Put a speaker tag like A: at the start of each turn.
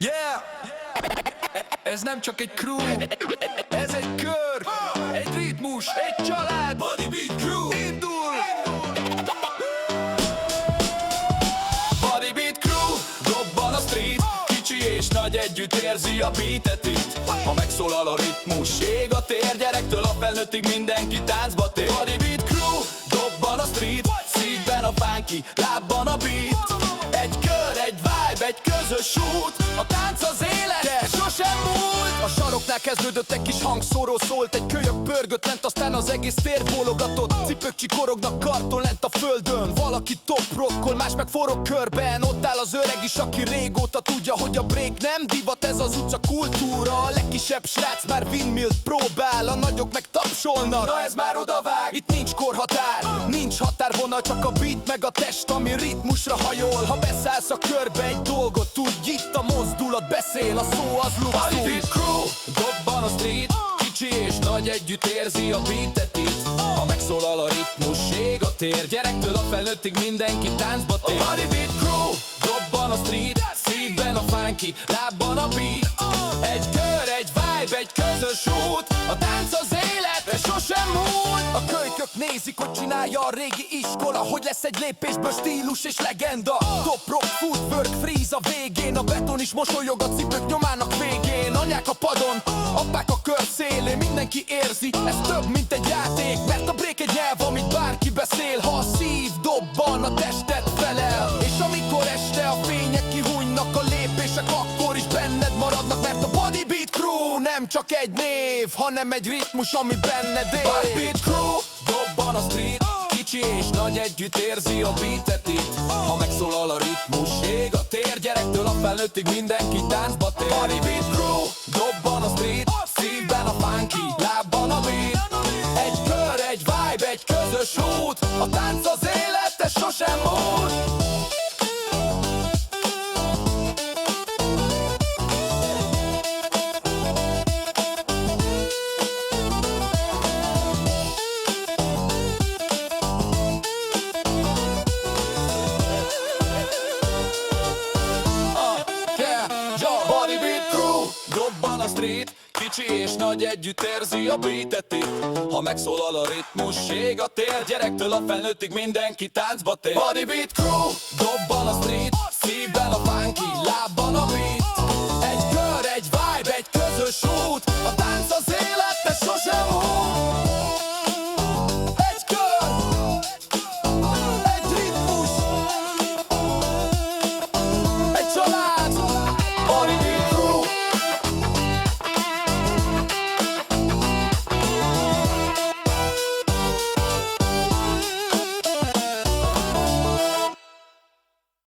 A: Yeah! Ez nem csak egy crew, ez egy kör, egy ritmus, egy család. Body Beat Crew indul! Body Beat Crew, dobban a street, kicsi és nagy együtt érzi a beatet itt. Ha megszólal a ritmus, ég a tér, gyerektől a felnőttig mindenki táncba tér. Body Beat Crew, dobban a street, szívben a funky, lábban a beat. Egy kör, egy vibe, egy közös út, a tánc az élet, de sosem múlt. A saroknál kezdődött, egy kis hangszóró szólt, egy kölyök pörgött lent, aztán az egész tér bólogatott. Cipők csikorognak karton lent a földön, valaki top rockol, más meg forog körben. Ott áll az öreg is, aki régóta tudja, hogy a break nem divat, ez az utca kultúra. A legkisebb srác már windmill-t próbál, a nagyok meg tapsolnak, na ez már odavág. Itt nincs korhatár, nincs határvonal, csak a beat meg a test, ami ritmusra hajol. Ha beszállsz a körbe, egy dolgot tudj, itt a mozdulat beszél, a szó az luxus. Body Beat Crew, dobban a street, kicsi és nagy együtt érzi a beatet itt. Ha megszólal a ritmus, ég a tér, gyerektől a felnőttig mindenki táncba tér. A Body Beat Crew, dobban a street, szívben a funky, lábban a beat. Egy kör, egy vibe, egy közös út, a tánc az élet, de sosem múlt. A kölykök nézik, hogy csinálja a régi iskola, hogy lesz egy lépésből stílus és legenda. Top rock, footwork, freeze a végén, a beton is mosolyog a cipők nyomának végén. Anyák a padon, apák a kör szélén, mindenki érzi, ez több mint egy játék. Mert a break egy nyelv, amit bárki beszél. Ha a szív dobban, a tested felel, és amikor este a fények kihújnak, a lépések akkor is benned maradnak. Mert a Body Beat Crew nem csak egy név, hanem egy ritmus, ami benned él. Body Beat Crew, dobban a street, kicsi és nagy együtt érzi a beatet itt. Ha megszólal a ritmus, ég a tér, gyerektől a felnőttig mindenki táncba tér. Body Beat Crew, dobban a street, szívben a funky, lábban a beat. Egy kör, egy vibe, egy közös út, a tánc az élet, de sosem múlt. Body Beat Crew, dobban a street, kicsi és nagy együtt érzi a beatet itt. Ha megszólal a ritmus, ég a tér, gyerektől a felnőttig mindenki táncba tér. Body Beat Crew, dobban a street, szívben a funky, lábban a beat.